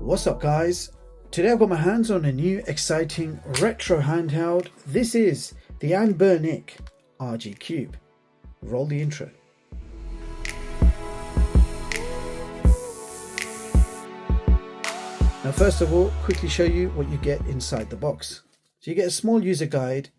What's up guys? Today I've got my hands on a new exciting retro handheld. This is the Anbernic RG Cube. Roll the intro. Now first of all, quickly show you what you get inside the box. So you get a small user guide,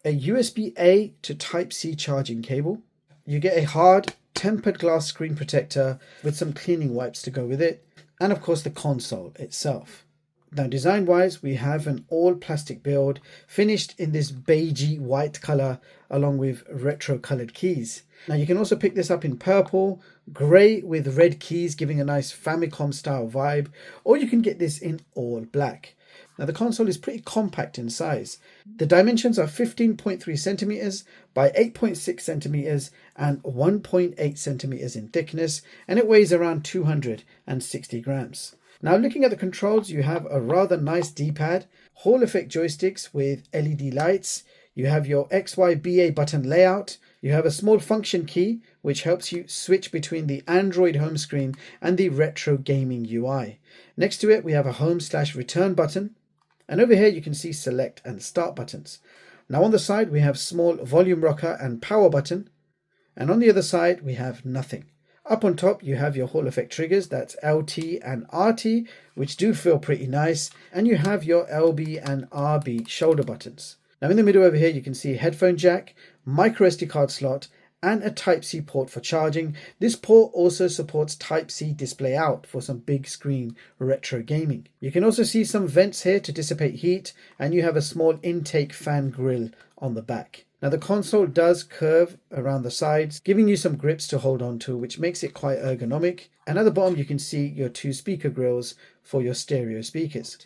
a USB-A to Type-C charging cable. You get a hard tempered glass screen protector with some cleaning wipes to go with it. And of course the console itself. Now design wise, we have an all plastic build finished in this beigey white color along with retro colored keys. Now you can also pick this up in purple, grey with red keys giving a nice Famicom style vibe, or you can get this in all black. Now the console is pretty compact in size. The dimensions are 15.3 centimeters by 8.6 centimeters and 1.8 centimeters in thickness, and it weighs around 260 grams. Now looking at the controls, you have a rather nice D-pad, Hall effect joysticks with LED lights, you have your XYBA button layout, you have a small function key which helps you switch between the Android home screen and the retro gaming UI. Next to it we have a home/return button, and over here you can see select and start buttons. Now on the side we have small volume rocker and power button, and on the other side we have nothing. Up on top you have your Hall effect triggers, that's LT and RT, which do feel pretty nice, and you have your LB and RB shoulder buttons. Now in the middle over here you can see a headphone jack, MicroSD card slot, and a Type-C port for charging. This port also supports Type-C display out for some big screen retro gaming. You can also see some vents here to dissipate heat, and you have a small intake fan grill on the back. Now the console does curve around the sides, giving you some grips to hold on to, which makes it quite ergonomic. And at the bottom you can see your two speaker grills for your stereo speakers.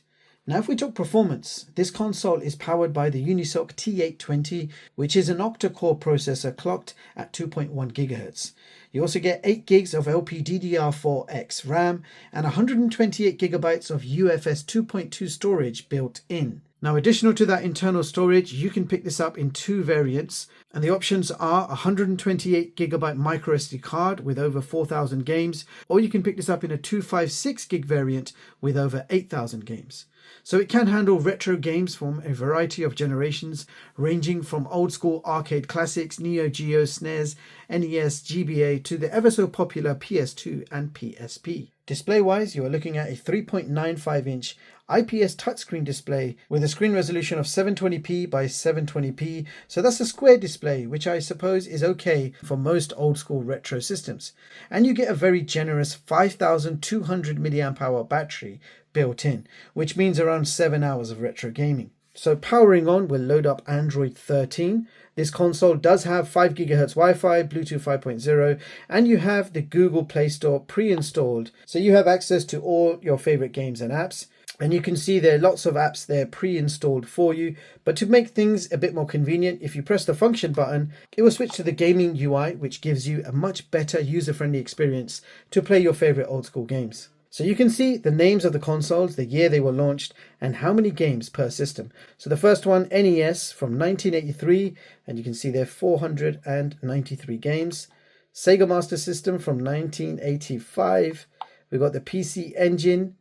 Now if we talk performance, this console is powered by the Unisoc T820, which is an octa-core processor clocked at 2.1 GHz. You also get 8 gigs of LPDDR4X RAM and 128 gigabytes of UFS 2.2 storage built in. Now additional to that internal storage, you can pick this up in two variants, and the options are 128 gigabyte microSD card with over 4,000 games, or you can pick this up in a 256 gig variant with over 8,000 games. So it can handle retro games from a variety of generations, ranging from old school arcade classics, Neo Geo, SNES, NES, GBA to the ever so popular PS2 and PSP. Display wise, you are looking at a 3.95 inch IPS touchscreen display with a screen resolution of 720p by 720p, so that's a square display, which I suppose is okay for most old school retro systems. And you get a very generous 5200 mAh battery built in, which means around 7 hours of retro gaming. So powering on will load up Android 13. This console does have 5 GHz Wi-Fi, Bluetooth 5.0, and you have the Google Play Store pre-installed. So you have access to all your favorite games and apps. And you can see there are lots of apps there pre-installed for you. But to make things a bit more convenient, if you press the function button, it will switch to the gaming UI, which gives you a much better user-friendly experience to play your favorite old school games. So you can see the names of the consoles, the year they were launched, and how many games per system. So the first one, NES from 1983, and you can see there 493 games. Sega Master System from 1985. We've got the PC Engine,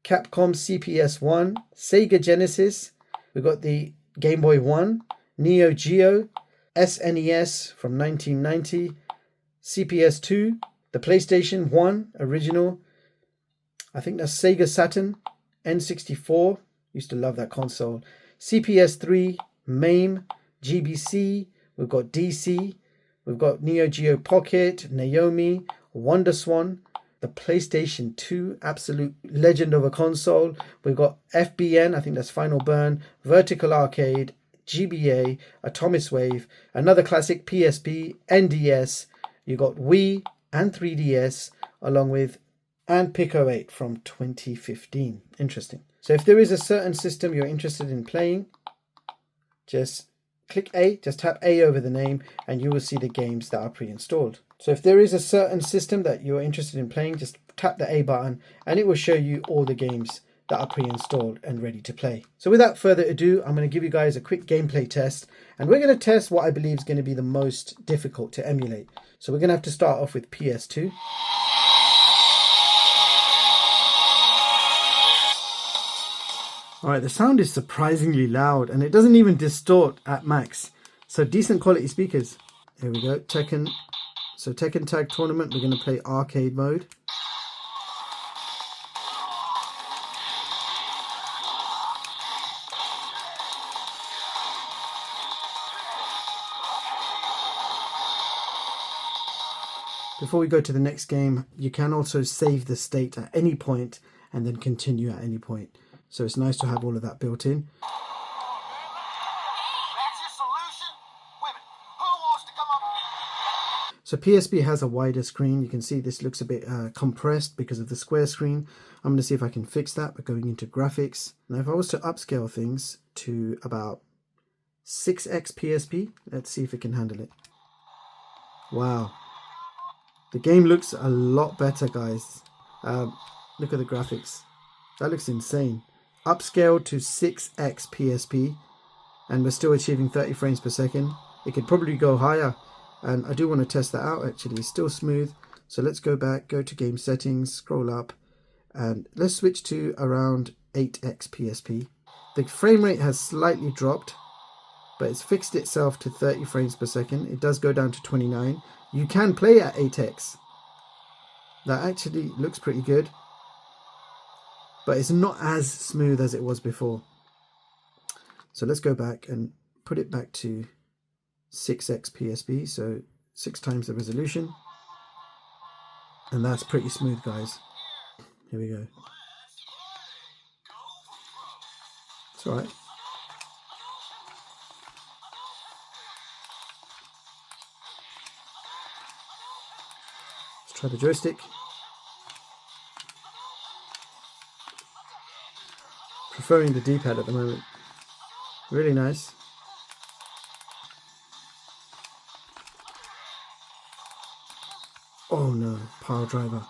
Capcom CPS-1, Sega Genesis. We've got the Game Boy 1, Neo Geo, SNES from 1990, CPS-2, the PlayStation 1 original. I think that's Sega Saturn, N64, used to love that console, CPS3, MAME, GBC, we've got DC, we've got Neo Geo Pocket, Naomi, WonderSwan, the PlayStation 2, absolute legend of a console. We've got FBN, I think that's Final Burn, Vertical Arcade, GBA, Atomic Wave, another classic PSP, NDS, you've got Wii and 3DS, along with and Pico 8 from 2015. Interesting. So if there is a certain system you're interested in playing, just click A, just tap A over the name, and you will see the games that are pre-installed. So if there is a certain system that you're interested in playing, just tap the A button and it will show you all the games that are pre-installed and ready to play. So without further ado, I'm going to give you guys a quick gameplay test, and we're going to test what I believe is going to be the most difficult to emulate. So we're going to have to start off with PS2. Alright, the sound is surprisingly loud and it doesn't even distort at max. So decent quality speakers. Here we go, Tekken. So Tekken Tag Tournament, we're going to play arcade mode. Before we go to the next game, you can also save the state at any point and then continue at any point. So it's nice to have all of that built in. So PSP has a wider screen. You can see this looks a bit compressed because of the square screen. I'm going to see if I can fix that by going into graphics. Now if I was to upscale things to about 6x PSP, let's see if it can handle it. Wow. The game looks a lot better, guys. Look at the graphics. That looks insane. Upscaled to 6x PSP and we're still achieving 30 frames per second. It could probably go higher. And I do want to test that out actually. It's still smooth. So let's go back, go to game settings, scroll up, and let's switch to around 8x PSP. The frame rate has slightly dropped, but it's fixed itself to 30 frames per second. It does go down to 29. You can play at 8x. That actually looks pretty good, but it's not as smooth as it was before. So let's go back and put it back to 6x PSP, so 6 times the resolution, and that's pretty smooth, guys. Here we go. It's alright. Let's try the joystick. Preferring the D-pad at the moment. Really nice. Oh no, pile driver.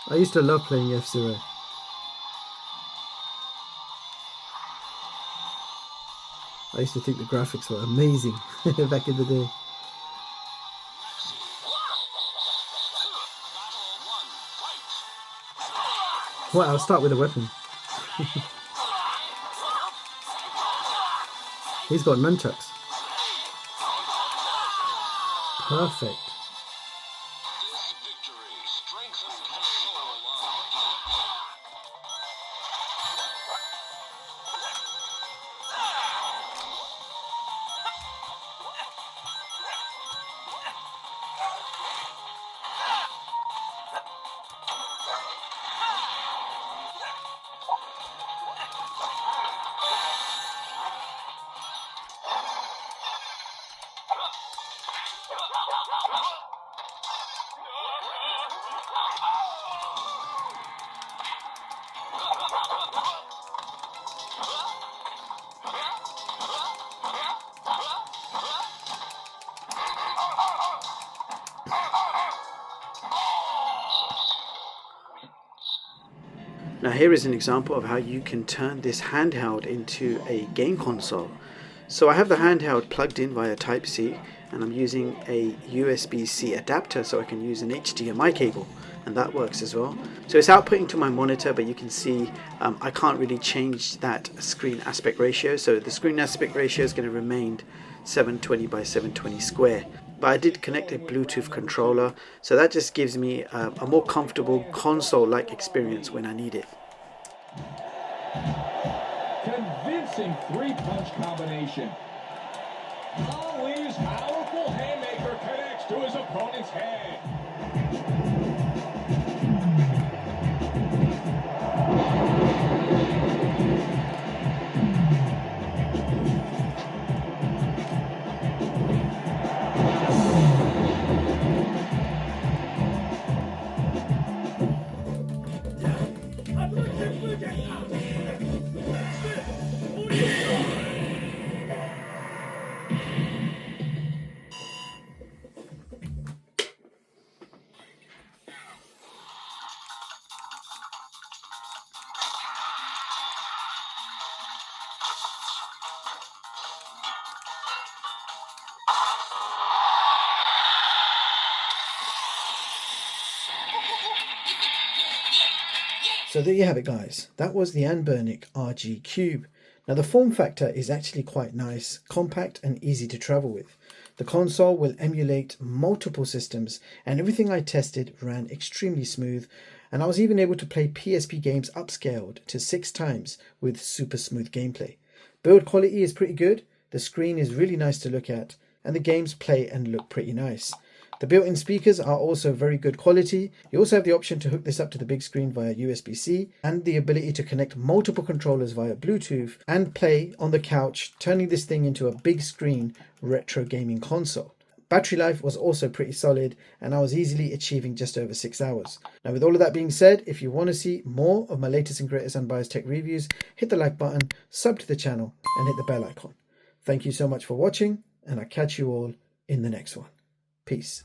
I used to love playing F-Zero. I used to think the graphics were amazing back in the day. Well, I'll start with a weapon. He's got nunchucks. Perfect. Now here is an example of how you can turn this handheld into a game console. So I have the handheld plugged in via Type-C and I'm using a USB-C adapter so I can use an HDMI cable, and that works as well. So it's outputting to my monitor, but you can see I can't really change that screen aspect ratio. So the screen aspect ratio is going to remain 720 by 720 square. But I did connect a Bluetooth controller, so that just gives me a more comfortable console-like experience when I need it. Convincing three-punch combination. Ali's powerful haymaker connects to his opponent's head. So there you have it, guys. That was the Anbernic RG Cube. Now the form factor is actually quite nice, compact and easy to travel with. The console will emulate multiple systems and everything I tested ran extremely smooth, and I was even able to play PSP games upscaled to 6 times with super smooth gameplay. Build quality is pretty good, the screen is really nice to look at, and the games play and look pretty nice. The built-in speakers are also very good quality. You also have the option to hook this up to the big screen via USB-C and the ability to connect multiple controllers via Bluetooth and play on the couch, turning this thing into a big screen retro gaming console. Battery life was also pretty solid and I was easily achieving just over 6 hours. Now with all of that being said, if you want to see more of my latest and greatest unbiased tech reviews, hit the like button, sub to the channel and hit the bell icon. Thank you so much for watching and I'll catch you all in the next one. Peace.